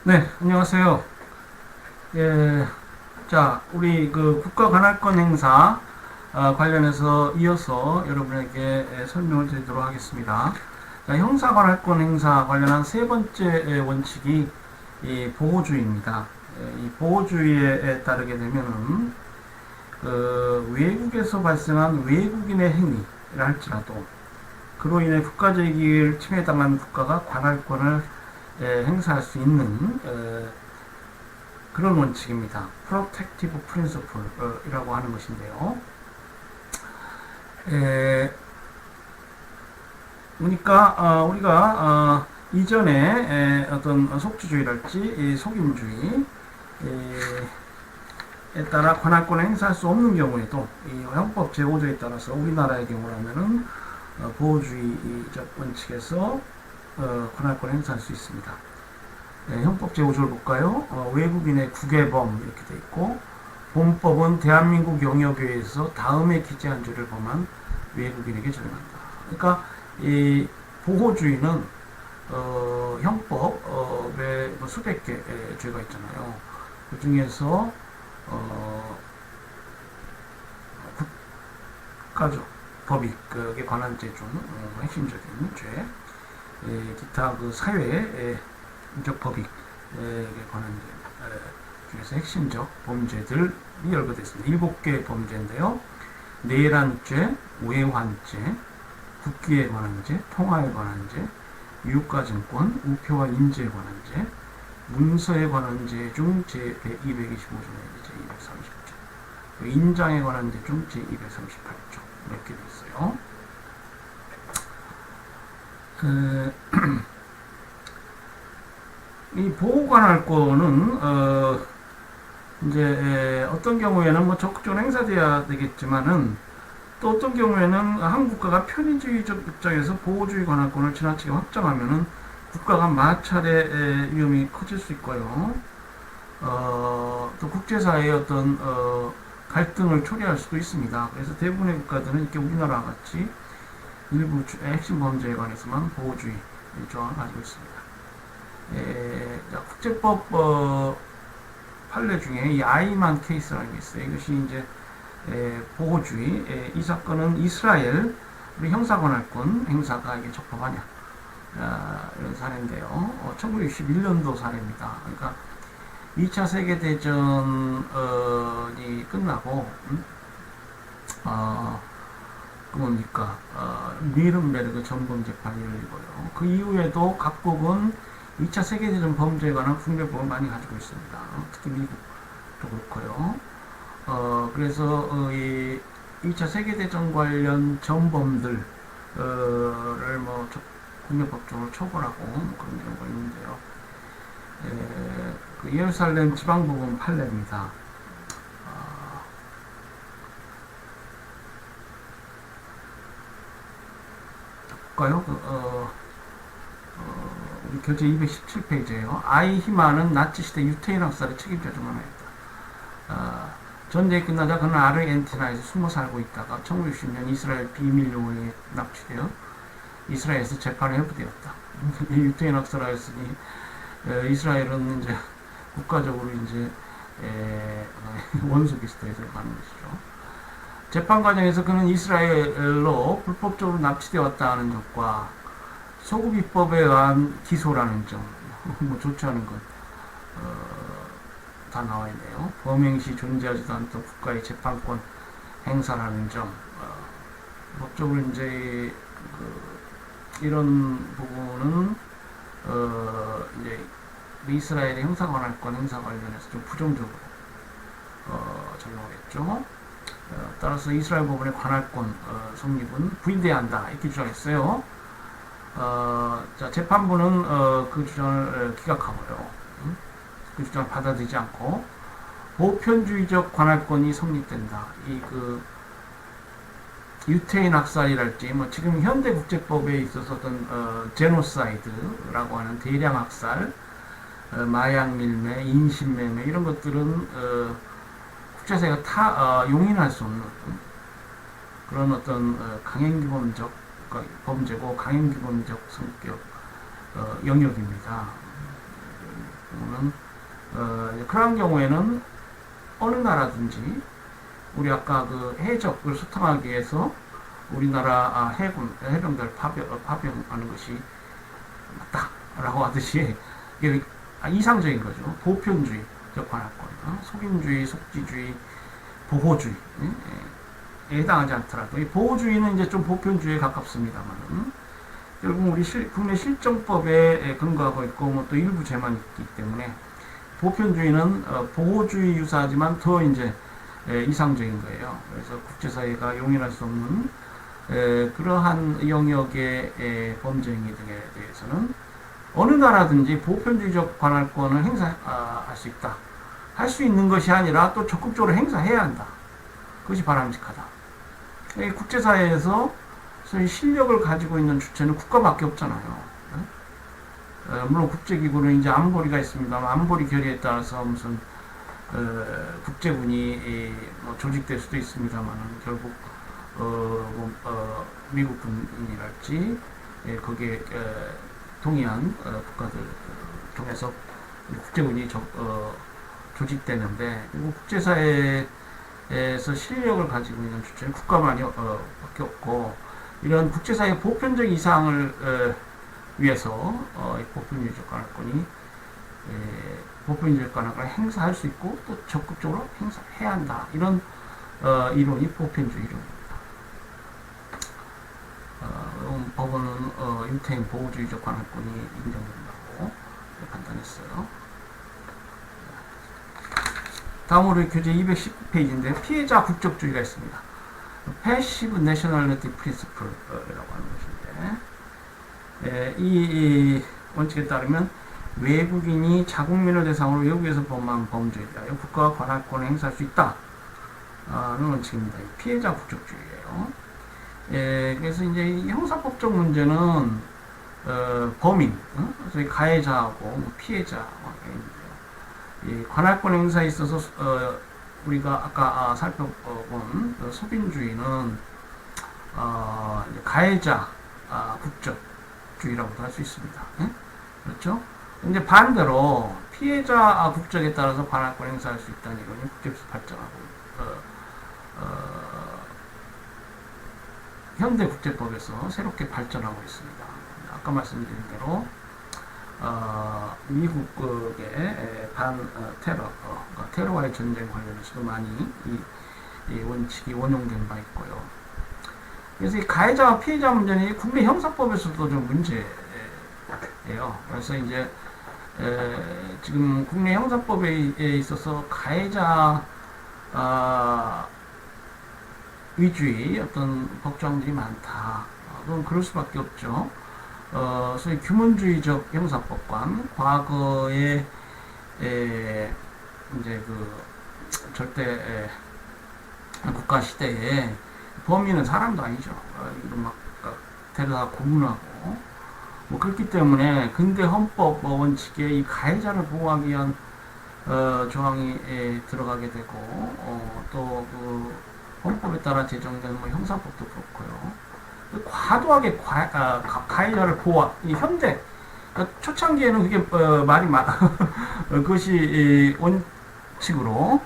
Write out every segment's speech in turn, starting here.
네, 안녕하세요. 예, 자, 우리 그 국가 관할권 행사 관련해서 이어서 여러분에게 설명을 드리도록 하겠습니다. 자, 형사 관할권 행사 관련한 세 번째 원칙이 이 보호주의입니다. 이 보호주의에 따르게 되면은 그 외국에서 발생한 외국인의 행위를 할지라도 그로 인해 국가적 이익을 침해당한 국가가 관할권을 행사할 수 있는 그런 원칙입니다. Protective Principle이라고 하는 것인데요. 그러니까 우리가 이전에 어떤 속주주의랄지 속임주의에 따라 관할권을 행사할 수 없는 경우에도 이 형법 제5조에 따라서 우리나라의 경우라면은 보호주의적 원칙에서 관할권을 행사할 수 있습니다. 네, 형법 제5조를 볼까요? 외국인의 국외범 이렇게 돼 있고 본법은 대한민국 영역에서 다음에 기재한 죄를 범한 외국인에게 적용한다. 그러니까 이 보호주의는 형법에 뭐 수백 개 죄가 있잖아요. 그 중에서 국가적 법익에 관한 죄 중 핵심적인 죄, 기타 그 사회적 법익에 관한 죄 중에서 핵심적 범죄들이 열거되어 있습니다. 7개 범죄인데요. 내란죄, 외환죄, 국기에 관한 죄, 통화에 관한 죄, 유가증권, 우표와 인재에 관한 죄, 문서에 관한 죄 중 제225조 내지 제230조, 인장에 관한 죄 중 제238조 이렇게 되어 있어요. 이 보호관할권은 이제 어떤 경우에는 뭐 적극적으로 행사돼야 되겠지만은 또 어떤 경우에는 한 국가가 편의주의적 입장에서 보호주의 관할권을 지나치게 확장하면은 국가가 마찰의 위험이 커질 수 있고요. 또 국제사회의 어떤 갈등을 초래할 수도 있습니다. 그래서 대부분의 국가들은 이렇게 우리나라와 같이 일부 핵심 범죄에 관해서만 보호주의 조항을 가지고 있습니다. 국제법 판례 중에 이 아이만 케이스라는 게 있어요. 이것이 이제 보호주의. 이 사건은 이스라엘 우리 형사관할권 행사가 이게 적법하냐 이런 사례인데요. 1961년도 사례입니다. 그러니까 2차 세계대전이 끝나고 그 뭡니까 뉘른베르그 전범 재판이 열리고요. 그 이후에도 각국은 2차 세계대전 범죄에 관한 국내법을 많이 가지고 있습니다. 특히 미국도 그렇고요. 그래서 이 2차 세계대전 관련 전범들을 뭐 국내법적으로 처벌하고 그런 경우가 있는데요. 그 예루살렘 지방법원 판례입니다. 볼까요? 우리 교재 217페이지에요. 아이히만은 나치시대 유태인 학살의 책임자 중 하나였다. 전쟁이 끝나자 그는 아르헨티나에서 숨어 살고 있다가 1960년 이스라엘 비밀 요원에 납치되어 이스라엘에서 재판에 회부되었다. 유태인 학살하였으니 이스라엘은 이제 국가적으로 이제 원수 비슷해서 가는 것이죠. 재판 과정에서 그는 이스라엘로 불법적으로 납치되어 왔다는 점과 소급 입법에 의한 기소라는 점, 뭐 좋지 않은 것, 다 나와 있네요. 범행 시 존재하지도 않던 국가의 재판권 행사라는 점, 법적으로 이제 이런 부분은 이제 이스라엘의 형사관할권 행사 관련해서 좀 부정적으로 적용하겠죠. 따라서 이스라엘 법원의 관할권 성립은 부인돼야 한다 이렇게 주장했어요. 자, 재판부는 그 주장을 기각하고요. 그 주장을 받아들이지 않고 보편주의적 관할권이 성립된다. 이 그 유태인 학살이랄지 뭐 지금 현대 국제법에 있어서 어떤 제노사이드라고 하는 대량 학살, 마약 밀매, 인신매매 이런 것들은 국제사회가 용인할 수 없는 그런 어떤 강행규범적 범죄고 강행규범적 성격 영역입니다. 경우는 그런 경우에는 어느 나라든지 우리 아까 그 해적을 소탕하기 위해서 우리나라 해병들 파병하는 것이 맞다라고 하듯이 이게 이상적인 거죠. 보편주의적 관할권, 속임주의, 속지주의, 보호주의에 해당하지 않더라도 이 보호주의는 이제 좀 보편주의에 가깝습니다만 결국 우리 국내 실정법에 근거하고 있고 뭐 또 일부 제만 있기 때문에 보편주의는 보호주의 유사하지만 더 이제 이상적인 거예요. 그래서 국제사회가 용인할 수 없는 그러한 영역의 범죄 행위 등에 대해서는 어느 나라든지 보편주의적 관할권을 행사할 수 있다. 할 수 있는 것이 아니라 또 적극적으로 행사해야 한다. 그것이 바람직하다. 국제사회에서 소위 실력을 가지고 있는 주체는 국가밖에 없잖아요. 물론 국제기구는 이제 안보리가 있습니다만 안보리 결의에 따라서 무슨 국제군이 뭐 조직될 수도 있습니다만 결국 미국군이랄지 거기에 동의한 국가들 통해서 국제군이 조직되는데 그리고 국제사회에서 실력을 가지고 있는 주체는 국가만이 밖에 없고 이런 국제사회 보편적 이상을 위해서 보편주의적 관할권이 보편주의적 관할권을 행사할 수 있고 또 적극적으로 행사해야 한다. 이런 이론이 보편주의 이론입니다. 법원은 유태인 보호주의적 관할권이 인정된다고 판단했어요. 다음으로 교재 219페이지인데 피해자 국적주의가 있습니다. Passive Nationality Principle이라고 하는 것인데 이 원칙에 따르면 외국인이 자국민을 대상으로 외국에서 범한 범죄에 대하여 국가가 관할권을 행사할 수 있다는 원칙입니다. 피해자 국적주의예요. 그래서 이제 형사법적 문제는 범인, 소위 가해자하고 뭐 피해자가 있는데요. 이 관할권 행사에 있어서 우리가 아까 살펴본 소빈주의는 이제 가해자 국적주의라고도 할 수 있습니다. 그렇죠? 이제 반대로 피해자 국적에 따라서 관할권 행사할 수 있다는 이론이 국제에서 발전하고 현대 국제법에서 새롭게 발전하고 있습니다. 아까 말씀드린 대로 미국의 테러, 테러와의 전쟁 관련해서도 많이 이 원칙이 원용된 바 있고요. 그래서 이 가해자와 피해자 문제는 국내 형사법에서도 좀 문제예요. 그래서 이제 지금 국내 형사법에 있어서 가해자 위주의 어떤 법조항들이 많다. 그럼 그럴 수밖에 없죠. 소위 규문주의적 형사법관, 과거에 이제 그 절대 국가 시대에 범인은 사람도 아니죠. 막 데려다 고문하고 뭐 그렇기 때문에 근대 헌법 원칙에 이 가해자를 보호하기 위한 조항이 들어가게 되고 또 그 헌법에 따라 제정된 뭐 형사법도 그렇고요. 과도하게 가해자를 보호하, 이 현대, 그러니까 초창기에는 그게 말이 그것이 원칙으로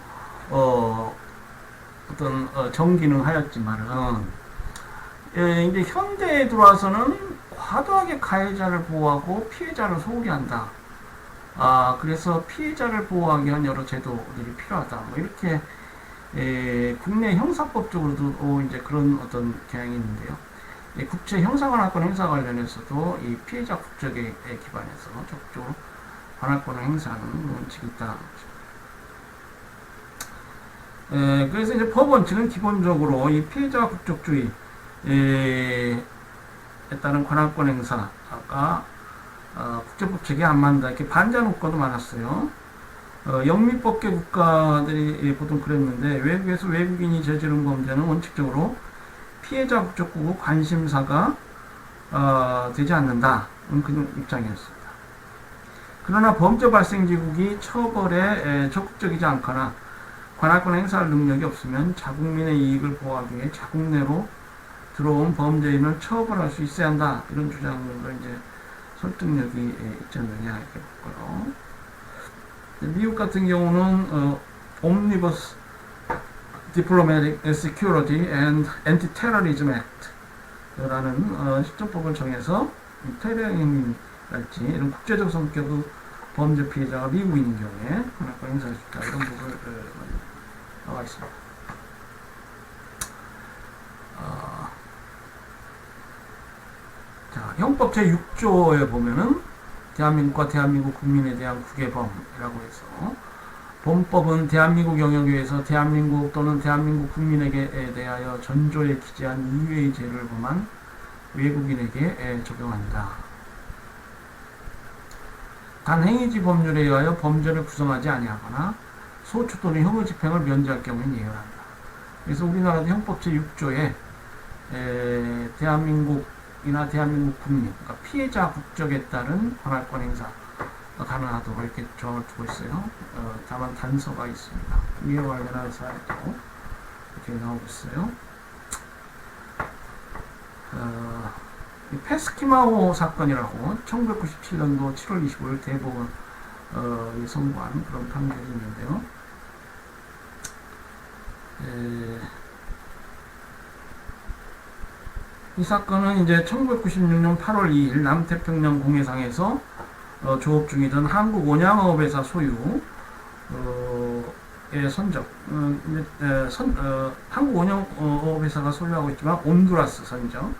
어떤 정기능 하였지만은 이제 현대에 들어와서는 과도하게 가해자를 보호하고 피해자를 소홀히 한다. 그래서 피해자를 보호하기 위한 여러 제도들이 필요하다. 뭐 이렇게 국내 형사법적으로도 이제 그런 어떤 경향이 있는데요. 국제 형사관할권 행사 관련해서도 이 피해자 국적에 기반해서 적극적으로 관할권을 행사하는 원칙이 있다. 그래서 이제 법 원칙은 기본적으로 이 피해자 국적주의에 따른 관할권 행사가 국제법 체계에 안 맞는다. 이렇게 반대하는 국가도 많았어요. 영미법계 국가들이 보통 그랬는데 외국에서 외국인이 저지른 범죄는 원칙적으로 피해자 국적국 관심사가 되지 않는다. 그런 입장이었습니다. 그러나 범죄 발생지국이 처벌에 적극적이지 않거나 관할권 행사할 능력이 없으면 자국민의 이익을 보호하기 위해 자국 내로 들어온 범죄인을 처벌할 수 있어야 한다. 이런 주장으로 이제 설득력이 있지 않느냐 이렇게 봤고요. 미국 같은 경우는 Omnibus Diplomatic Security and Anti-Terrorism Act라는 시정법을 정해서 테러 행위랄지 이런 국제적 성격의 범죄 피해자가 미국인인 경우에 관할권 행사할 수 있다. 이런 부분을 나와 있습니다. 자, 형법 제6조에 보면은 대한민국과 대한민국 국민에 대한 국외범이라고 해서 본법은 대한민국 영역에서 대한민국 또는 대한민국 국민에게 대하여 전조에 기재한 이외의 죄를 범한 외국인에게 적용한다. 단 행위지 법률에 의하여 범죄를 구성하지 아니하거나 소추 또는 형의 집행을 면제할 경우에는 예외한다. 그래서 우리나라도 형법 제6조에 대한민국이나 대한민국 국민, 그러니까 피해자 국적에 따른 관할권 행사 가능하도록 이렇게 조항을 두고 있어요. 다만 단서가 있습니다. 이와 관련한 사례도 이렇게 나오고 있어요. 페스키마호 사건이라고 1997년도 7월 25일 대법원이 선고한 그런 판결이 있는데요. 이 사건은 이제 1996년 8월 2일 남태평양 공해상에서 조업 중이던 한국 온양어업회사 소유의 선적, 한국 온양어업회사가 소유하고 있지만 온두라스 선적,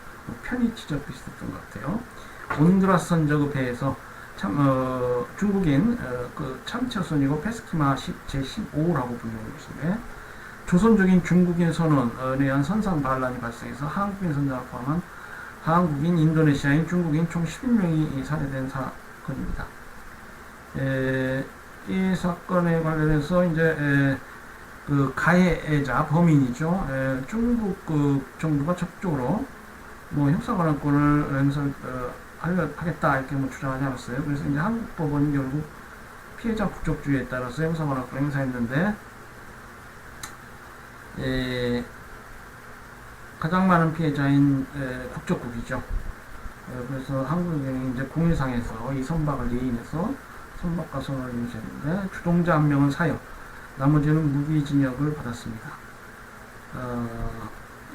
편의 지적 비슷했던 것 같아요. 온두라스 선적의 배에서 중국인 그 참치어선이고 페스키마 제15라고 불리는 것인데 조선족인 중국인 선원에 의한 선상 반란이 발생해서 한국인 선장을 포함한 한국인, 인도네시아인, 중국인 총 11명이 살해된 사건입니다. 이 사건에 관련해서 이제 그 가해자 범인이죠. 중국 그 정부가 적극적으로 뭐 형사관할권을 하겠다 이렇게 뭐 주장하지 않았어요. 그래서 이제 한국 법원이 결국 피해자 국적주의에 따라서 형사관할권 행사했는데 가장 많은 피해자인 국적국이죠. 그래서 한국이 이제 공해상에서 이 선박을 예인해서 선박과 선원을 유지했는데 주동자 한 명은 사형, 나머지는 무기징역을 받았습니다.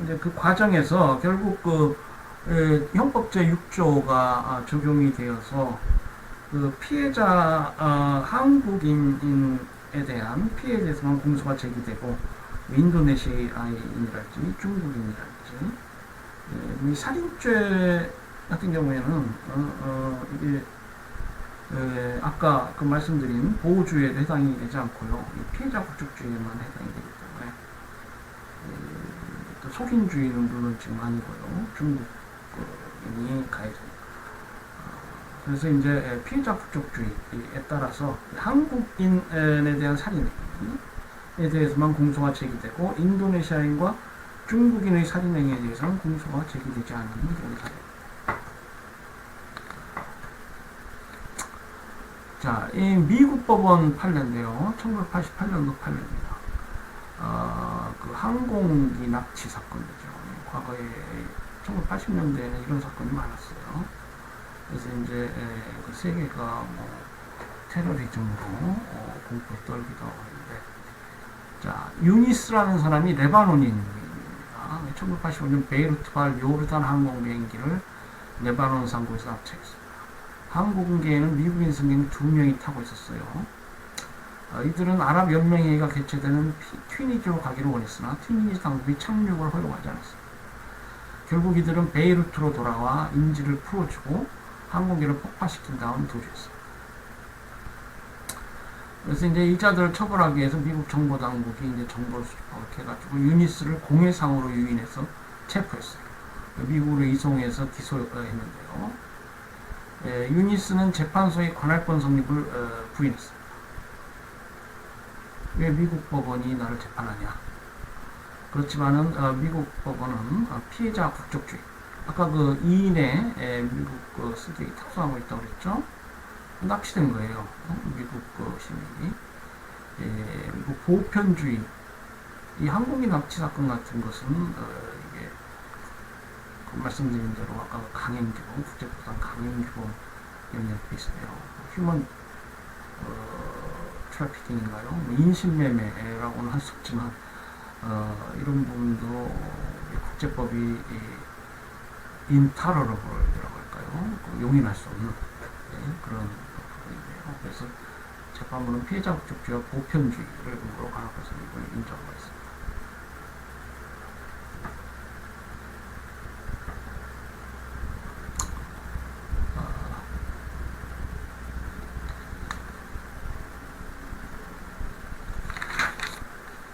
이제 그 과정에서 결국 그 형법 제6조가 적용이 되어서 그 피해자 한국인에 대한 피해에 대해서만 공소가 제기되고 인도네시아인이랄지 중국인이랄지 이 살인죄 같은 경우에는 이게 아까 그 말씀드린 보호주의에도 해당이 되지 않고요. 피해자 국적주의에만 해당이 되기 때문에 또 속인주의는 물론 지금 아니고요. 중국인이 가해자입니다. 그래서 이제 피해자 국적주의에 따라서 한국인에 대한 살인에 대해서만 공소가 제기되고 인도네시아인과 중국인의 살인행위에 대해서는 공소가 제기되지 않는 그런 사례입니다. 자, 이 미국 법원 판례인데요. 1988년도 판례입니다. 그 항공기 납치 사건이죠. 과거에 1980년대에는 이런 사건이 많았어요. 그래서 이제 그 세계가 뭐 테러리즘으로 공포에 떨기도 하고 있는데, 자, 유니스라는 사람이 레바논인입니다. 1985년 베이루트발 요르단 항공 비행기를 레바논 상공에서 납치했습니다. 항공기에는 미국인 승객 2명이 타고 있었어요. 이들은 아랍 연맹회의가 개최되는 튀니지로 가기를 원했으나 튀니지 당국이 착륙을 허용하지 않았습니다. 결국 이들은 베이루트로 돌아와 인질을 풀어주고 항공기를 폭파시킨 다음 도주했습니다. 그래서 이제 이자들을 처벌하기 위해서 미국 정보 당국이 이제 정보를 수집하고 해가지고 유니스를 공해상으로 유인해서 체포했어요. 미국으로 이송해서 기소했는데요. 유니스는 재판소의 관할권 성립을 부인했습니다. 왜 미국 법원이 나를 재판하냐? 그렇지만은 미국 법원은 피해자 국적주의, 아까 그 2인의 미국 그 승객이 탑승하고 있다고 그랬죠? 납치된 거예요. 미국 그 시민이. 미국 보편주의, 이 항공기 납치 사건 같은 것은 이게 그 말씀드린 대로 아까 강행규범, 국제법상 강행규범 영역이 있어요. 휴먼 트래피킹인가요? 뭐 인신매매라고는 할 수 없지만 이런 부분도 국제법이 인타러러블이라고 할까요? 용인할 수 없는 그런 부분이네요. 그래서 재판부는 피해자 목적주의와 보편주의를 근거로 관할 것을 이번에 인정하고 있습니다.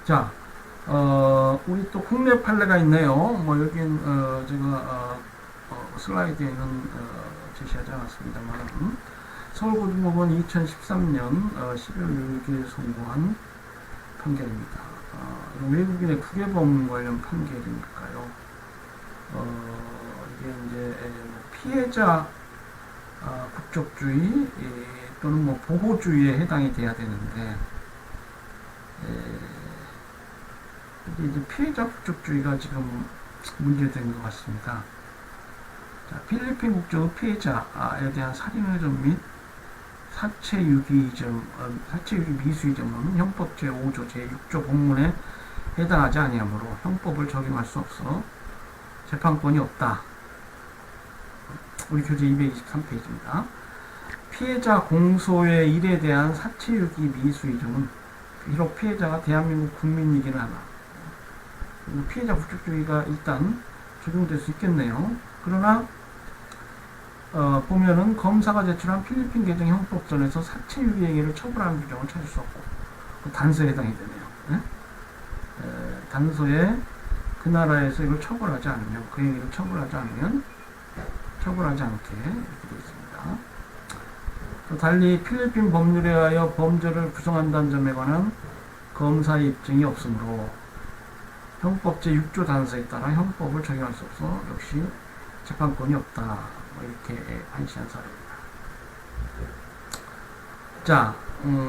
자, 우리 또 국내 판례가 있네요. 뭐 여긴 제가 슬라이드에는 제시하지 않았습니다만 서울고등법원 2013년 11월 6일 선고한 판결입니다. 외국인의 국외범 관련 판결이니까요. 이게 이제 피해자 국적주의 또는 뭐 보호주의에 해당이 돼야 되는데 이게 이제 피해자 국적주의가 지금 문제된 것 같습니다. 자, 필리핀 국적의 피해자에 대한 살인 의존 및 사체 유기 미수의 점은 형법 제5조 제6조 본문에 해당하지 아니하므로 형법을 적용할 수 없어 재판권이 없다. 우리 교재 223페이지입니다. 피해자 공소의 일에 대한 사체 유기 미수의 점은 비록 피해자가 대한민국 국민이기는 하나 피해자 국적주의가 일단 적용될 수 있겠네요. 그러나 보면은 검사가 제출한 필리핀 개정 형법전에서 사체 유기 행위를 처벌하는 규정을 찾을 수 없고 단서에 해당이 되네요. 단서에 그 나라에서 이걸 처벌하지 않으면 그 행위를 처벌하지 않게 이렇게 되어 있습니다. 또 달리 필리핀 법률에 의하여 범죄를 구성한다는 점에 관한 검사의 입증이 없으므로 형법 제6조 단서에 따라 형법을 적용할 수 없어 역시 재판권이 없다. 뭐 이렇게 판시한 사례입니다. 자,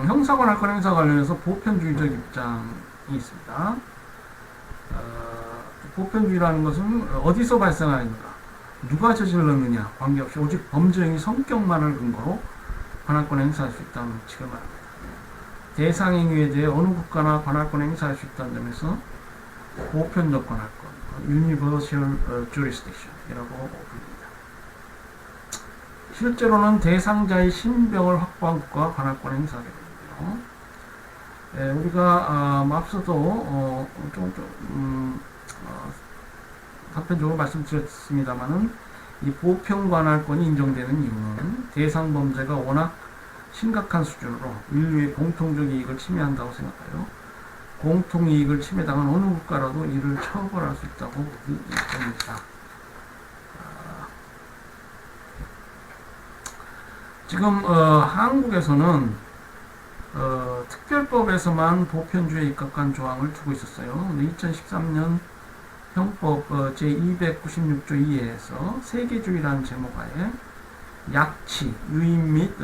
형사관할권 행사 관련해서 보편주의적 입장이 있습니다. 보편주의라는 것은 어디서 발생하는가, 누가 저질렀느냐 관계없이 오직 범죄 행위 성격만을 근거로 관할권 행사할 수 있다는 원칙을 말합니다. 대상 행위에 대해 어느 국가나 관할권 행사할 수 있다는 점에서 보편적 관할권, Universal Jurisdiction이라고 부릅니다. 실제로는 대상자의 신병을 확보한 국가가 관할권 행사하게 되는데요. 우리가 앞서도 답변적으로 말씀드렸습니다만은 이 보편 관할권이 인정되는 이유는 대상 범죄가 워낙 심각한 수준으로 인류의 공통적 이익을 침해한다고 생각하여 공통이익을 침해당한 어느 국가라도 이를 처벌할 수 있다고 보기 때문입니다. 지금 한국에서는 특별법에서만 보편주의에 입각한 조항을 두고 있었어요. 2013년 형법 제296조 2에서 세계주의라는 제목하에 약치, 유인 및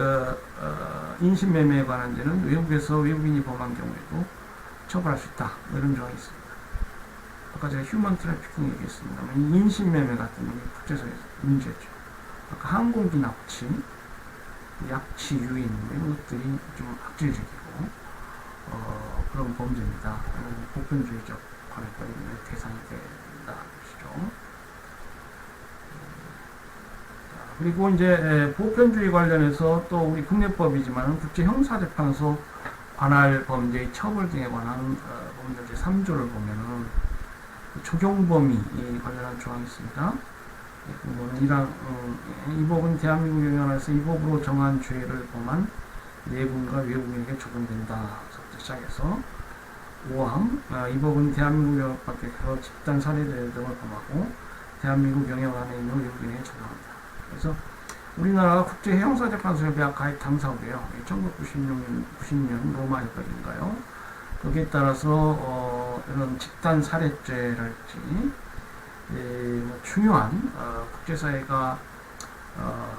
인신매매에 관한 죄는 외국에서 외국인이 범한 경우에도 처벌할 수 있다. 뭐 이런 조항이 있습니다. 아까 제가 휴먼 트래피킹 얘기했습니다만 인신매매 같은 게 국제사회에서 문제죠. 아까 항공기 납치, 약치, 유인 이런 것들이 좀 악질적이고 그런 범죄입니다. 보편주의적 관할권의 대상이 된다는 것이죠. 그리고 이제 보편주의 관련해서 또 우리 국내법이지만 국제형사재판소 관할 범죄의 처벌 등에 관한 법률 제3조를 보면은 적용 범위 관련한 조항이 있습니다. 이 법은 대한민국 영향에서 이 법으로 정한 죄를 범한 내군과 외국인에게 적용된다. 시작해서 5항 이 법은 대한민국 영역 밖에서 집단 살해죄 등을 범하고 대한민국 영역 안에 있는 외국인에게 적용한다. 그래서 우리나라가 국제형사재판소협약 가입 당사국이에요. 1990년 로마 협약인가요? 거기에 따라서 이런 집단 살해죄랄지 중요한 국제사회가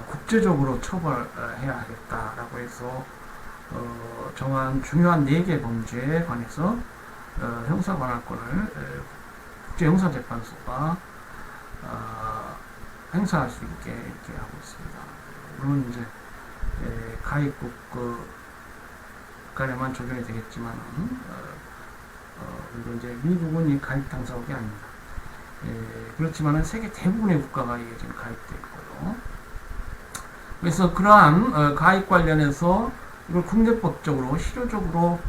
국제적으로 처벌해야 하겠다라고 해서 정한 중요한 4개 범죄에 관해서 형사관할권을 국제형사재판소가 행사할 수 있게 이렇게 하고 있습니다. 물론 이제 가입국 국간에만 적용이 되겠지만, 그리고 이제 미국은 이 가입 당사국이 아닙니다. 그렇지만은 세계 대부분의 국가가 이게 지금 가입되어 있고요. 그래서 그러한 가입 관련해서 이걸 국내법적으로 실효적으로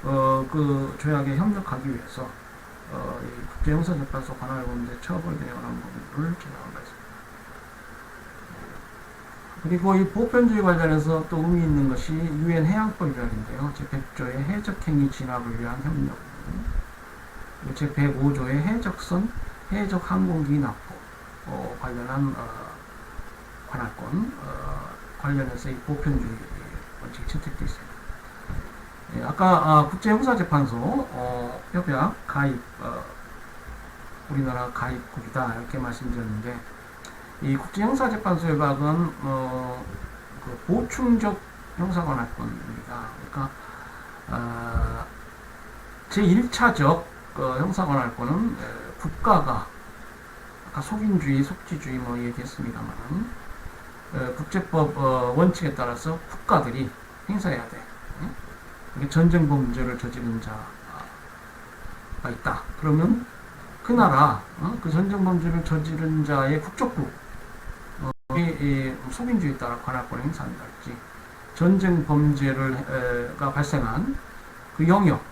그 조약에 협력하기 위해서 이 국제형사재판소 관할 범죄 처벌 등에 관한 부분을 제정한 것입니다. 그리고 이 보편주의 관련해서 또 의미 있는 것이 유엔 해양법 조약인데요. 제100조의 해적행위 진압을 위한 협력, 제105조의 해적선, 해적 항공기 납포 관련한 관할권 관련해서 이 보편주의 원칙이 채택되어 있습니다. 아까 국제형사재판소 협약 가입 우리나라 가입국이다 이렇게 말씀드렸는데, 이 국제형사재판소 협약은 그 보충적 형사관할권입니다. 그러니까 제1차적 형사관할권은 국가가 아까 속인주의, 속지주의 뭐 얘기했습니다만 국제법 원칙에 따라서 국가들이 행사해야 돼. 전쟁 범죄를 저지른 자가 있다. 그러면 그 나라, 그 전쟁 범죄를 저지른 자의 국적국, 속인주의에 따라 관할권을 행사한다든지, 전쟁 범죄가 발생한 그 영역,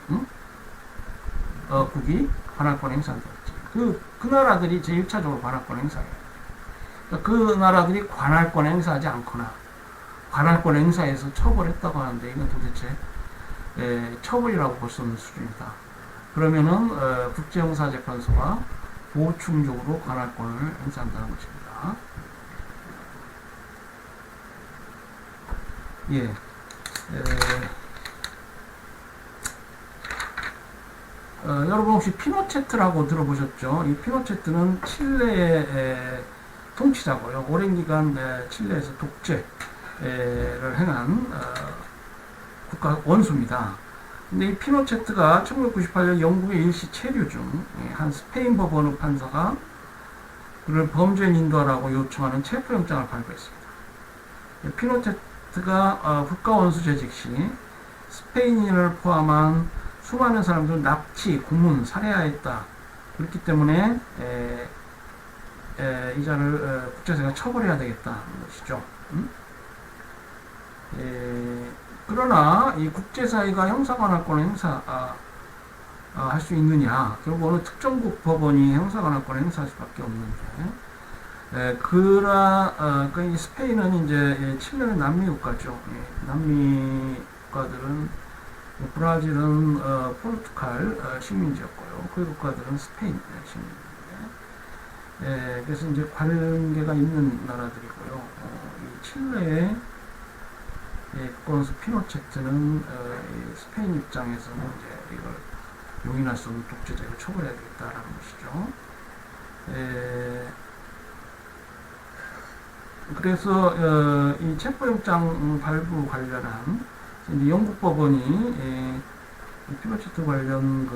국이 관할권을 행사한다든지, 그 나라들이 제1차적으로 관할권을 행사해요. 그러니까 그 나라들이 관할권을 행사하지 않거나, 관할권을 행사해서 처벌했다고 하는데, 이건 도대체 처벌이라고 볼 수 없는 수준이다. 그러면은 국제형사재판소가 보충적으로 관할권을 행사한다는 것입니다. 예. 여러분 혹시 피노체트라고 들어보셨죠? 이 피노체트는 칠레의 통치자고요. 오랜 기간 칠레에서 독재를 행한 국가 원수입니다. 근데 이 피노체트가 1998년 영국의 일시 체류 중 한 스페인 법원의 판사가 그를 범죄인 인도하라고 요청하는 체포영장을 발부했습니다. 피노체트가 국가 원수 재직 시 스페인인을 포함한 수많은 사람들을 납치, 고문, 살해하였다. 그렇기 때문에 이 자를 국제사회가 처벌해야 되겠다는 것이죠. 그러나 이 국제사회가 형사관할권을 행사할 수 있느냐? 결국 어느 특정국 법원이 형사관할권을 행사할 수밖에 없는데, 이 스페인은 이제 칠레는 남미 국가죠. 남미 국가들은 브라질은 포르투갈 식민지였고요. 그 국가들은 스페인 식민지인데, 그래서 이제 관계가 있는 나라들이고요. 이 칠레의 국가원수 피노체트는 스페인 입장에서는 이제 이걸 용인할 수 없는 독재자를 처벌해야 되겠다라는 것이죠. 그래서 이 체포영장 발부 관련한 영국 법원이 피노체트 관련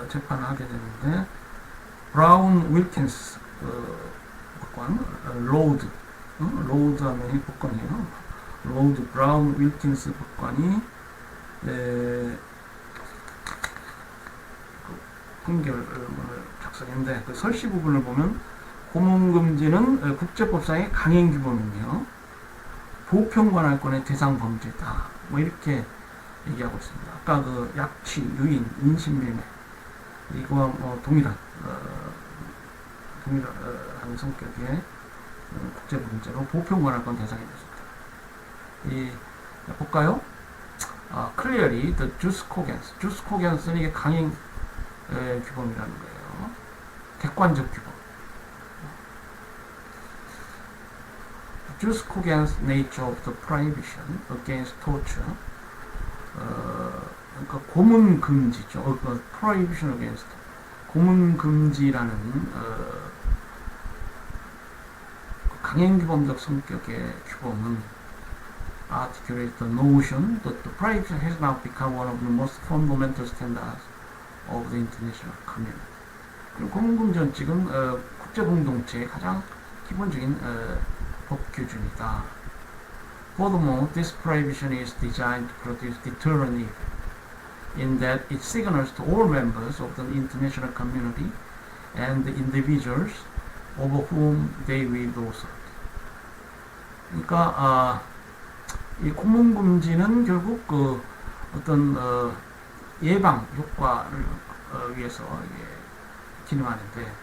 재판을 하게 되는데, 브라운 윌킨스 법관, 로우드 하면 법관이에요. 로우드 브라운 윌킨스 법관이 판결문을 작성했는데, 그 설시 부분을 보면 고문금지는 국제법상의 강행규범이며 보편관할권의 대상 범죄다. 뭐 이렇게 얘기하고 있습니다. 아까 그 약취, 유인, 인신매매 이거와 동일한 성격의 국제범죄로 보편관할권 대상이 됐습니다. 볼까요? clearly the jus cogens. jus cogens는 이게 강행 규범이라는 거예요. 객관적 규범. jus cogens nature of the prohibition against torture. 그러니까 고문 금지죠. prohibition against 고문 금지라는 강행규범적 성격의 규범은 articulate the notion that the prohibition has now become one of the most fundamental standards of the international community. 그리고 고문금지는 지금 국제공동체의 가장 기본적인 법 규준이다. Furthermore, this prohibition is designed to produce deterrent effect in that it signals to all members of the international community and the individuals over whom they wield authority. 그러니까 이 고문 금지는 결국 그 어떤 예방 효과를 위해서 기능하는데,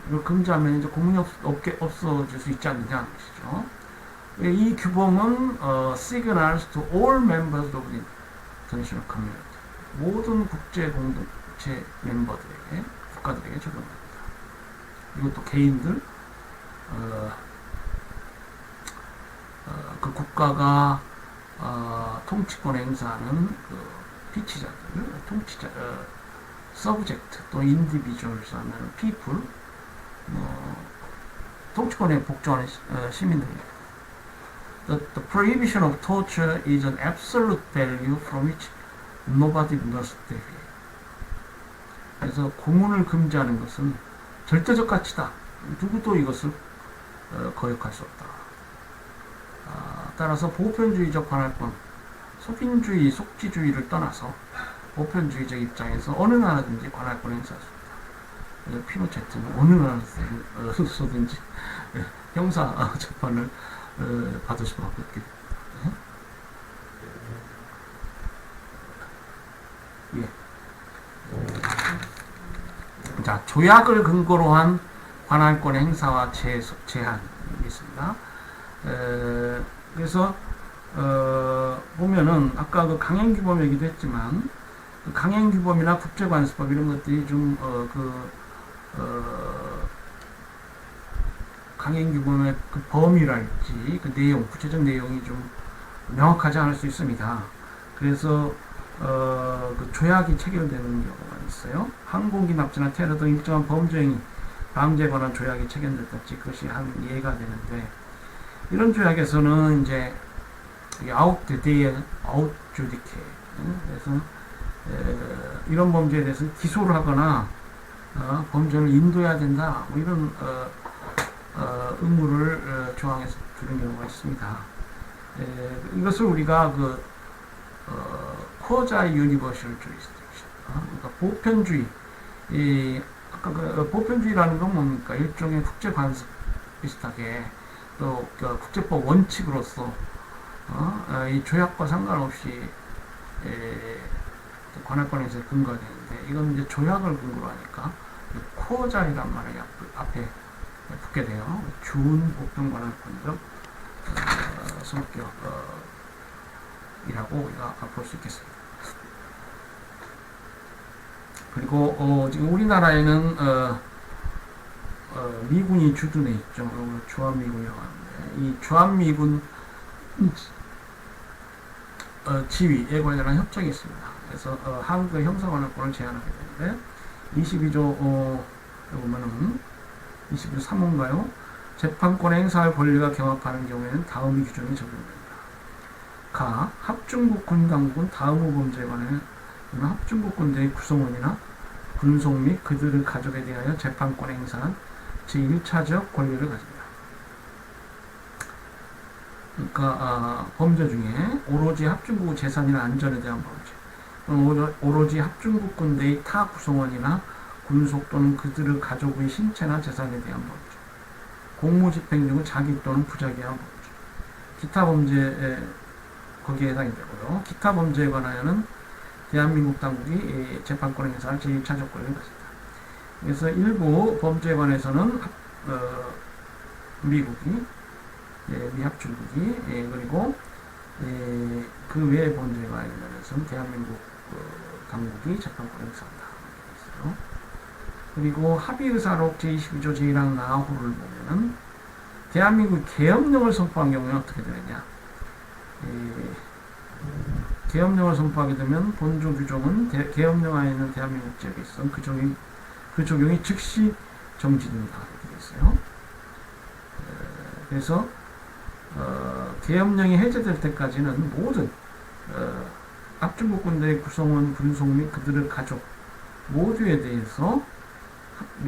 이걸 금지하면 이제 고문이 없어질 수 있지 않느냐는 것이죠. 이 규범은 signals to all members of the international community, 모든 국제 공동체 멤버들에게, 국가들에게 적용합니다. 이것도 개인들, 그 국가가 통치권 행사하는 그 피치자들, subject 또 individuals 하면 people, 통치권에 복종하는 시민들입니다. The prohibition of torture is an absolute value from which nobody must deviate. 그래서 고문을 금지하는 것은 절대적 가치다. 누구도 이것을 거역할 수 없다. 따라서 보편주의적 관할권, 소빈주의, 속지주의를 떠나서 보편주의적 입장에서 어느 나라든지 관할권 행사할 수 있다. 피노체트는 어느 나라에서든지 형사 재판을 받을 수밖에 없게 됩니다. 예. 자, 조약을 근거로 한 관할권 행사와 제한이 있습니다. 그래서 보면은 아까 그 강행규범 얘기도 했지만, 그 강행규범이나 국제관습법 이런 것들이 좀 강행규범의 그 범위랄지 그 내용, 구체적 내용이 좀 명확하지 않을 수 있습니다. 그래서 그 조약이 체결되는 경우가 있어요. 항공기 납치나 테러 등 일정한 범죄행위 방지에 관한 조약이 체결됐든지 그것이 한 예가 되는데, 이런 조약에서는 이제 out the day out judicate, 그래서 이런 범죄에 대해서 기소를 하거나 범죄를 인도해야 된다, 뭐 이런 의무를 조항에서 두는 경우가 있습니다. 이것을 우리가 그 쿼자이 유니버셜 주리스딕션, 그러니까 보편주의, 아까 그 보편주의라는 건 뭡니까? 일종의 국제 관습 비슷하게 또 국제법 원칙으로서 이 조약과 상관없이 관할권에서 근거가 되는데, 이건 이제 조약을 근거로 하니까 쿼자이란 말이 앞에 붙게 돼요. 준 보편 관할권적 성격이라고 우리가 볼 수 있겠습니다. 그리고 지금 우리나라에는 미군이 주둔해 있죠. 주한미군이라고 하는데, 이 주한미군 지위에 관련한 협정이 있습니다. 그래서 한국의 형사관할권을 제한하게 되는데, 22조 보면은 22조 3호인가요? 재판권 행사할 권리가 경합하는 경우에는 다음의 규정이 적용됩니다. 가. 합중국 군당국은 다음의 범죄에 관한 합중국 군대의 구성원이나 군속 및 그들의 가족에 대하여 재판권 행사한 제1차적 권리를 가집니다. 그러니까 범죄 중에 오로지 합중국 재산이나 안전에 대한 범죄, 오로지 합중국 군대의 타 구성원이나 군속 또는 그들의 가족의 신체나 재산에 대한 범죄, 공무집행 중의 자기 또는 부작위에 대한 범죄, 기타 범죄에 거기에 해당이 되고요. 기타 범죄에 관하여는 대한민국 당국이 재판권 행사할 제1차적 권리를 가집니다. 그래서 일부 범죄에 관해서는 미국이, 미합중국이, 그리고 그 외의 범죄에 관해서는 대한민국 당국이 재판권 행사한다. 그리고 합의의사록 제22조 제1항 나호를 보면은 대한민국 계엄령을 선포한 경우에 어떻게 되느냐? 계엄령을 선포하게 되면 본조 규정은 계엄령 안에 있는 대한민국 지역에 있어 그 적용이 즉시 정지된다 이렇게 되어 있어요. 그래서 계엄령이 해제될 때까지는 모든 합중국 군대의 구성원, 군속 및 그들의 가족 모두에 대해서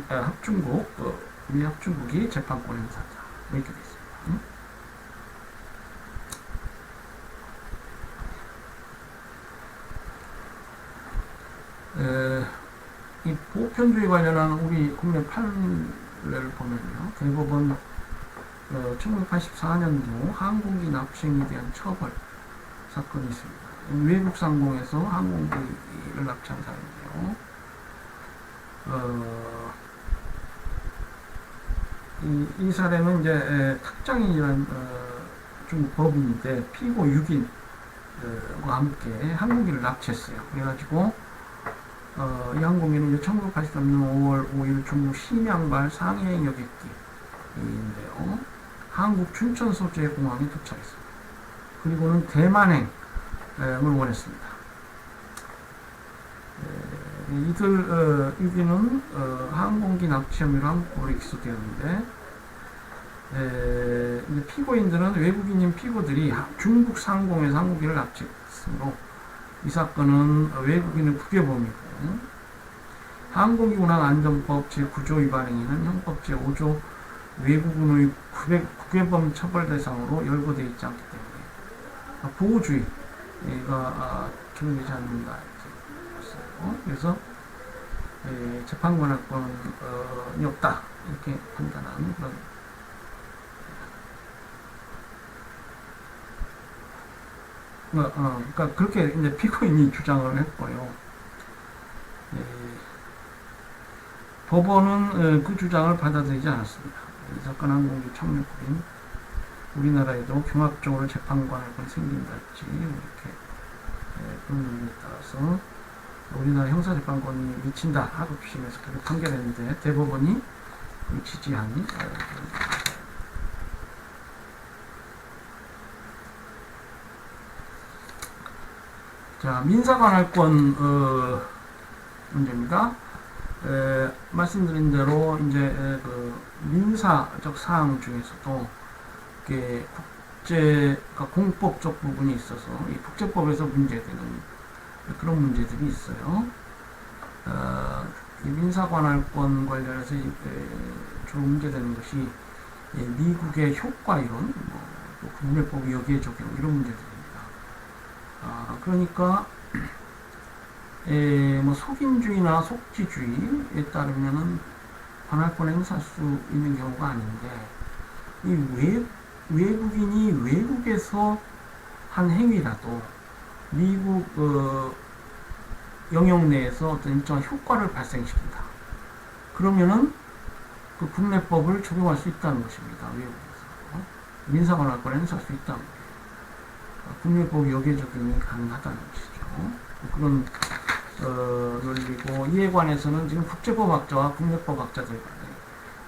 합중국이 재판권 행사한다 이렇게 되어 있습니다. 보편주의 관련한 우리 국내 판례를 보면요. 대법원 1984년도 항공기 납치행위에 대한 처벌 사건이 있습니다. 외국 상공에서 항공기를 납치한 사람인데요. 이 사례는 이제 탁장인이라는 중국 법인인데 피고 6인과 함께 항공기를 납치했어요. 그래가지고 이 항공기는 이제 1983년 5월 5일 중국 심양발 상해 여객기인데요. 한국 춘천 소재 공항에 도착했습니다. 그리고는 대만행을 원했습니다. 이들 6인은 항공기 납치 혐의로 한국법에 기소되었는데 이제 피고인들은 외국인인 피고들이 중국 상공에서 항공기를 납치했으므로 이 사건은 외국인의 국외범이고 항공기 운항 안전법 제9조 위반 행위는 형법 제5조 외국인의 국외범 처벌 대상으로 열거되어 있지 않기 때문에 보호주의가 적용되지 않는다 이렇게 했어요. 그래서 재판 관할권이 없다 이렇게 판단한 그런. 그러니까 그렇게 이제 피고인이 주장을 했고요. 법원은 그 주장을 받아들이지 않았습니다. 이 사건 항공기 착륙국인 우리나라에도 경합적으로 재판관할권이 생긴달지 이렇게 그런 의미에 따라서 우리나라 형사재판권이 미친다 하고 주심에서 그렇게 판결했는데 대법원이 지지한. 자, 민사관할권 문제입니다. 말씀드린 대로 이제 그 민사적 사항 중에서도 그러니까 공법적 부분이 있어서 이 국제법에서 문제되는 그런 문제들이 있어요. 이 민사관할권 관련해서 주로 문제되는 것이 미국의 효과 이론, 또 국내법 여기에 적용 이런 문제들입니다. 그러니까 뭐 속인주의나 속지주의에 따르면은 관할권 행사할 수 있는 경우가 아닌데 이 외국인이 외국에서 한 행위라도 미국 영역 내에서 어떤 일정한 효과를 발생시킨다. 그러면은 그 국내법을 적용할 수 있다는 것입니다. 외국에서 민사관할권 행사할 수 있다는 거예요. 국내법 여기에 적용이 가능하다는 것이죠. 그런 논리고 이에 관해서는 지금 국제법학자와 국내법학자들 간에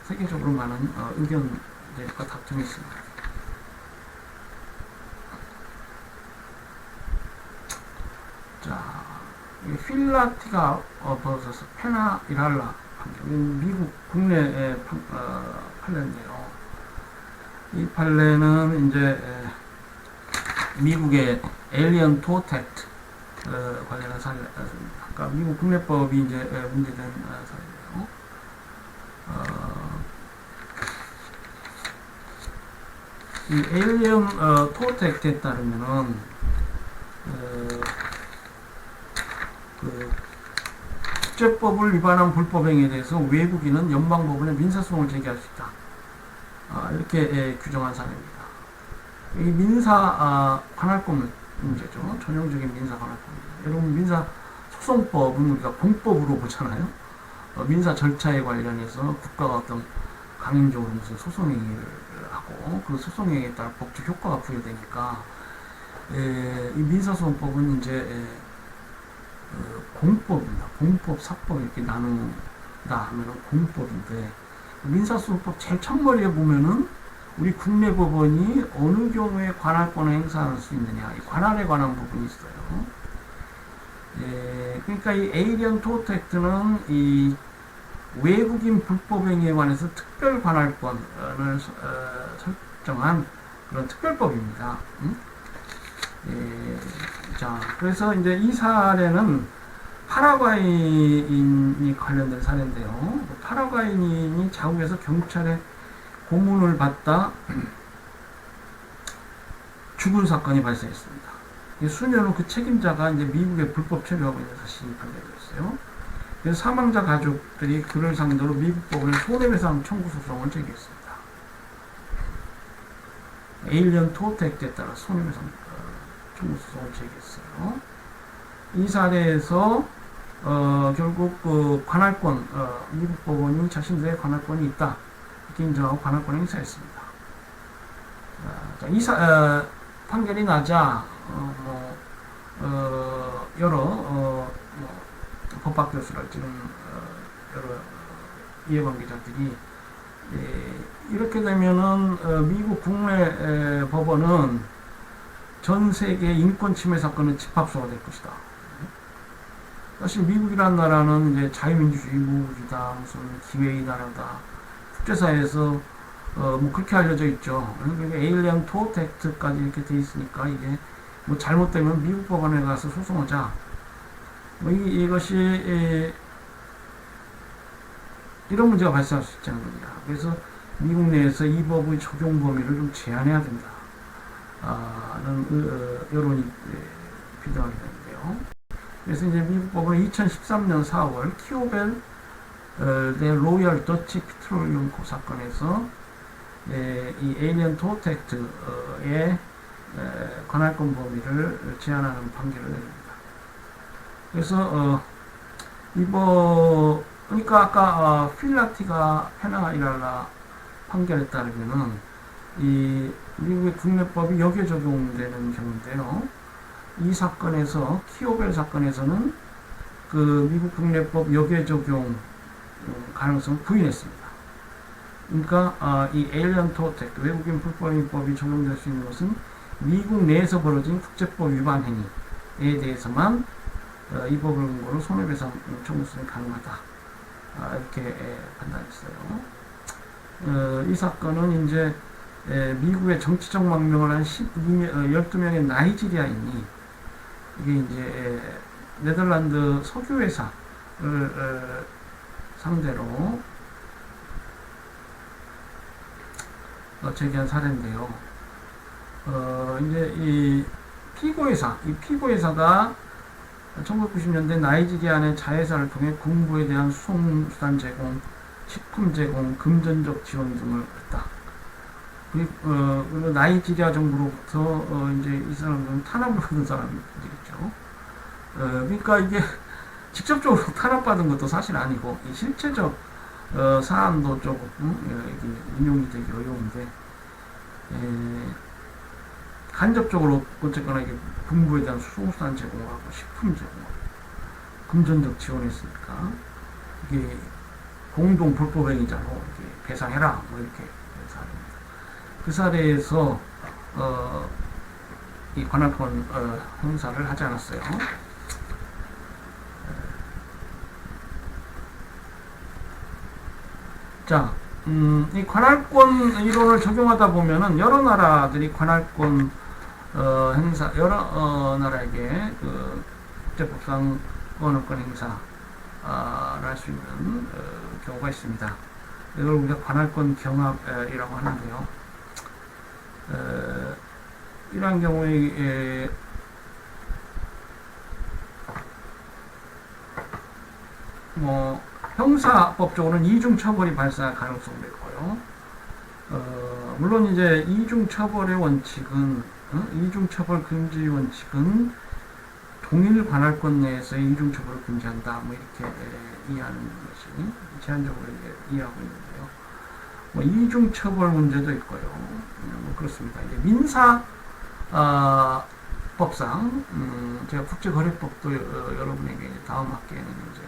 세계적으로 많은 의견들과 다툼이 있습니다. 자, 휠라티가 버서스 페나 이랄라 미국 국내 판례인데요. 이 판례는 이제 미국의 에일리언 토트 액트 관련한 사례입니다. 그러니까 미국 국내법이 이제 문제된 사례인데요. 이 에일리언 토트 액트에 따르면은 그 국제법을 위반한 불법행위에 대해서 외국인은 연방법원에 민사소송을 제기할 수 있다. 이렇게 규정한 사례입니다. 이 민사 관할권 문제죠. 전형적인 민사 관할권입니다. 여러분 민사소송법은 우리가 공법으로 보잖아요. 민사 절차에 관련해서 국가가 어떤 강행적으로 무슨 소송행위를 하고 그 소송행위에 따라 법적 효과가 부여되니까 이 민사소송법은 이제 공법입니다. 공법, 사법 이렇게 나눈다 하면 공법인데 민사소송법 제일 첫머리에 보면은 우리 국내 법원이 어느 경우에 관할권을 행사할 수 있느냐 이 관할에 관한 부분이 있어요. 그러니까 이 에일리언 토트 액트는 이 외국인 불법행위에 관해서 특별 관할권을 설정한 그런 특별법입니다. 자, 그래서 이제 이 사례는 파라과이인이 관련된 사례인데요. 파라과이인이 자국에서 경찰에 고문을 받다 죽은 사건이 발생했습니다. 수년 후 그 책임자가 이제 미국에 불법 체류하고 있는 사실이 발견됐어요. 그래서 사망자 가족들이 그를 상대로 미국 법원에 손해배상 청구 소송을 제기했습니다. 에일리언 토트 액트에 따라 손해배상 청구 소송을 제기했어요. 이 사례에서 결국 그 관할권, 미국 법원이 자신들의 관할권이 있다 이렇게 인정하고 관할권을 행사했습니다. 자, 판결이 나자 여러 법학 교수랄지는 여러 이해관계자들이 이렇게 되면은 미국 국내 법원은 전 세계 인권 침해 사건의 집합소가 될 것이다. 사실 미국이라는 나라는 이제 자유민주주의 무국이다, 무슨 기회의 나라다, 국제사회에서 뭐 그렇게 알려져 있죠. 그러니까 에일리언 토트 액트까지 이렇게 돼 있으니까 이게 뭐 잘못되면 미국 법원에 가서 소송하자. 뭐 이것이 이런 문제가 발생할 수 있다는 겁니다. 그래서 미국 내에서 이 법의 적용 범위를 좀 제한해야 된다. 는 여론이 비등하게 되는데요. 그래서 이제 미국 법원은 2013년 4월 키오벨 대 로열 더치 피트롤리움 사건에서 이 에일리언 토트 액트의 관할권 범위를 제한하는 판결을 내립니다. 그래서 그러니까 아까 필라티가 페나이랄라 판결에 따르면은 이 미국의 국내법이 여기에 적용되는 경우인데요. 이 사건에서 키오벨 사건에서는 그 미국 국내법 여기에 적용 가능성을 부인했습니다. 그러니까 이 에일리언 토트 액트 외국인 불법행위법이 적용될 수 있는 것은 미국 내에서 벌어진 국제법 위반 행위에 대해서만 이 법을 근거로 손해배상 청구수는 가능하다. 이렇게 판단했어요. 이 사건은 이제 미국의 정치적 망명을 한 12명의 나이지리아인이 이게 이제 네덜란드 석유회사를 상대로 제기한 사례인데요. 이제 이 피고회사가 1990년대 나이지리아 내 자회사를 통해 군부에 대한 수송수단 제공, 식품 제공, 금전적 지원 등을 했다. 그리고 나이지리아 정부로부터 이제 이 사람들은 탄압을 받은 사람들이죠. 그러니까 이게 직접적으로 탄압받은 것도 사실 아니고 이 실체적 사안도 조금 인용이 되기 어려운데 간접적으로 어쨌거나 이게 군부에 대한 수송수단 제공하고 식품 제공하고 금전적 지원했으니까 이게 공동 불법행위자로 이렇게 배상해라 뭐 이렇게 사례입니다. 그 사례에서 이 관할권 행사를 하지 않았어요. 자, 이 관할권 이론을 적용하다 보면은 여러 나라들이 관할권 행사, 여러 나라에게 그 국제법상 관할권 행사를 할 수 있는 경우가 있습니다. 이걸 우리가 관할권 경합이라고 하는데요. 이러한 경우에 뭐 형사법적으로는 이중처벌이 발생할 가능성도 있고요. 물론 이제 이중처벌의 원칙은 이중처벌 금지 원칙은 동일 관할권 내에서의 이중처벌을 금지한다. 뭐 이렇게 이해하는 것이 제한적으로 이해하고 있는데요. 뭐 이중처벌 문제도 있고요. 뭐 그렇습니다. 이제 민사 법상 제가 국제거래법도 여러분에게 이제 다음 학기에는 이제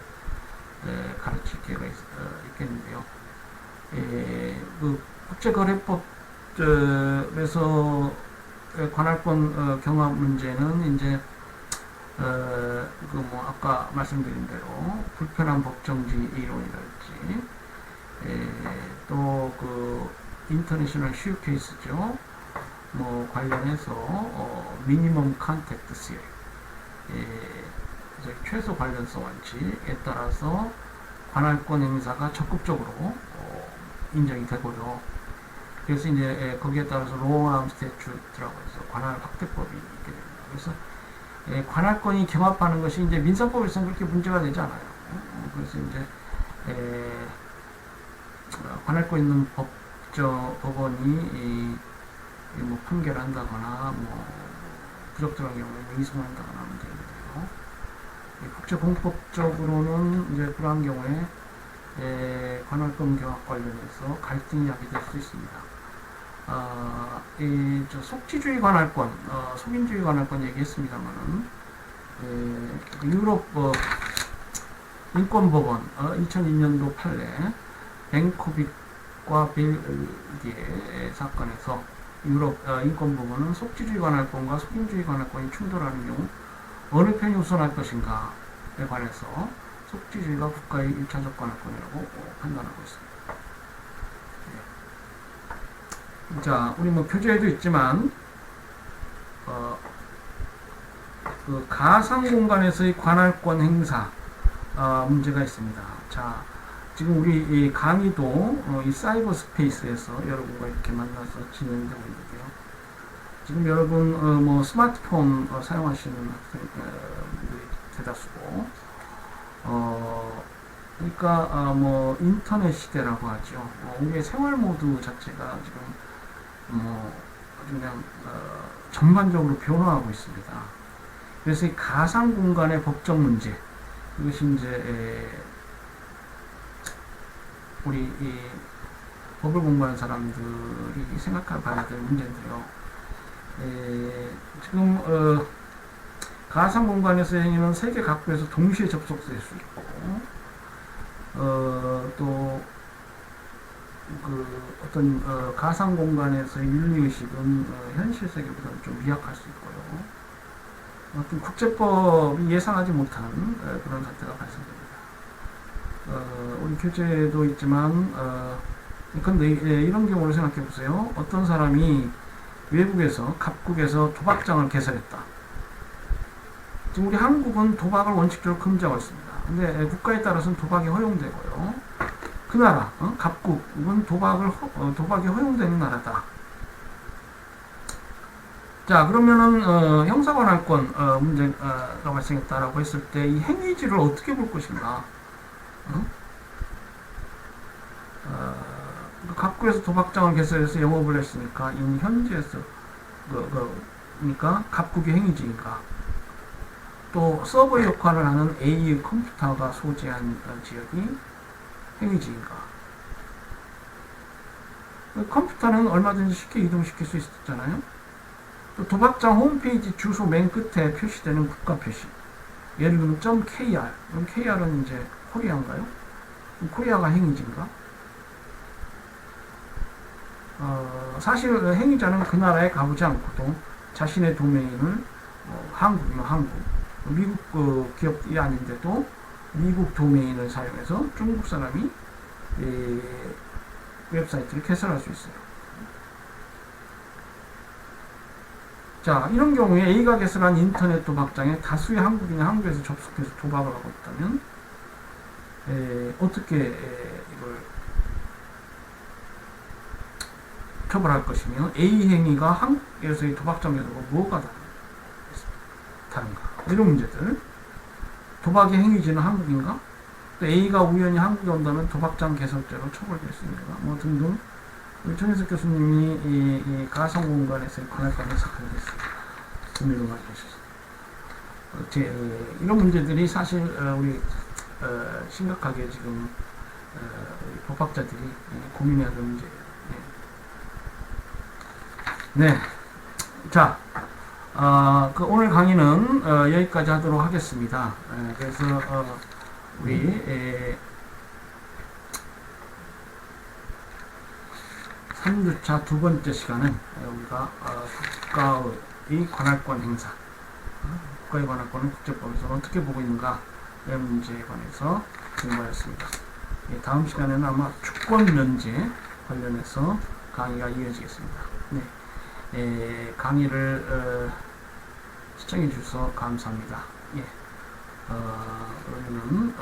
가르칠 기회가 있겠는데요. 그 국제거래법에서 관할권 경합 문제는 이제 그 뭐 아까 말씀드린 대로 불편한 법정지 이론이랄지 또 그 인터내셔널 슈 케이스죠. 뭐 관련해서 미니멈 컨택트 시에 최소 관련성 원칙에 따라서 관할권 행사가 적극적으로 인정이 되고요. 그래서 이제 거기에 따라서 로어암 스태츄트라고 해서 관할 확대법이 있게 됩니다. 그래서 관할권이 경합하는 것이 이제 민사법에서는 그렇게 문제가 되지 않아요. 그래서 이제 관할권 있는 법원이 뭐 판결을 한다거나 뭐 부적절한 경우에 이송을 한다거나 하면 되는데요. 국제공법적으로는 이제 그러한 경우에 관할권 경합 관련해서 갈등이 야기될 수 있습니다. 속지주의 관할권, 속인주의 관할권 얘기했습니다만은 유럽 인권법원 2002년도 판례 뱅코빅과 벨기에 사건에서 유럽 인권법원은 속지주의 관할권과 속인주의 관할권이 충돌하는 경우 어느 편이 우선할 것인가에 관해서 속지주의가 국가의 1차적 관할권이라고 판단하고 있습니다. 자, 우리 뭐 교재에도 있지만 그 가상 공간에서의 관할권 행사 문제가 있습니다. 자, 지금 우리 이 강의도 이 사이버 스페이스에서 여러분과 이렇게 만나서 진행되고 있는데요. 지금 여러분 뭐 스마트폰 사용하시는 학생들이 대다수고 그러니까 뭐 인터넷 시대라고 하죠. 우리의 생활 모드 자체가 지금 뭐 아주 그냥 전반적으로 변화하고 있습니다. 그래서 이 가상 공간의 법적 문제, 이것이 이제 우리 이 법을 공부하는 사람들이 생각해 봐야 될 문제인데요. 지금 가상 공간에서의 행위는 세계 각국에서 동시에 접속될 수 있고 또 그 어떤 가상 공간에서의 윤리의식은 현실 세계보다는 좀 미약할 수 있고요. 어떤 국제법이 예상하지 못한 그런 사태가 발생됩니다. 우리 교재도 있지만 근데 이런 경우를 생각해 보세요. 어떤 사람이 외국에서 각국에서 도박장을 개설했다. 지금 우리 한국은 도박을 원칙적으로 금지하고 있습니다. 근데 국가에 따라서는 도박이 허용되고요. 그 나라, 각국은 도박이 허용되는 나라다. 자, 그러면은 형사관할권 문제가 발생했다라고 했을 때 이 행위지를 어떻게 볼 것인가? 각국에서 도박장을 개설해서 영업을 했으니까 이미 현지에서 그러니까 각국의 행위지인가? 또 서버 역할을 하는 A의 컴퓨터가 소재한 지역이 행위지인가? 컴퓨터는 얼마든지 쉽게 이동시킬 수 있었잖아요. 또 도박장 홈페이지 주소 맨 끝에 표시되는 국가 표시. 예를 들면 .kr. 그럼 kr은 이제 코리아인가요? 코리아가 행위지인가? 사실 행위자는 그 나라에 가보지 않고도 자신의 도메인을 한국이면 한국, 미국 기업이 아닌데도 미국 도메인을 사용해서 중국 사람이 웹사이트를 개설할 수 있어요. 자, 이런 경우에 A가 개설한 인터넷 도박장에 다수의 한국인이 한국에서 접속해서 도박을 하고 있다면 어떻게 이걸 처벌할 것이며 A 행위가 한국에서의 도박장에서 뭐가 다른가? 이런 문제들. 도박의 행위지는 한국인가? 또 A가 우연히 한국에 온다면 도박장 개설죄로 처벌될 수 있는가? 뭐 등등. 우리 전혜석 교수님이 이 가상 공간에서의 관할권 해석하게 됐습니다. 재미로 많이 하셨습니다. 이런 문제들이 사실 우리 심각하게 지금 우리 법학자들이 고민해야 할 문제예요. 네. 자, 그 오늘 강의는 여기까지 하도록 하겠습니다. 그래서 우리 3주차 두 번째 시간은 우리가 국가의 관할권 행사, 국가의 관할권을 국제법에서 어떻게 보고 있는가 이런 문제에 관해서 공부하였습니다. 다음 시간에는 아마 주권 면제 관련해서 강의가 이어지겠습니다. 네. 강의를 시청해 주셔서 감사합니다. 예. 그러면은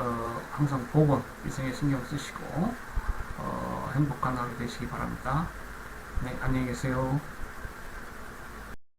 항상 보건, 위생에 신경 쓰시고 행복한 하루 되시기 바랍니다. 네, 안녕히 계세요.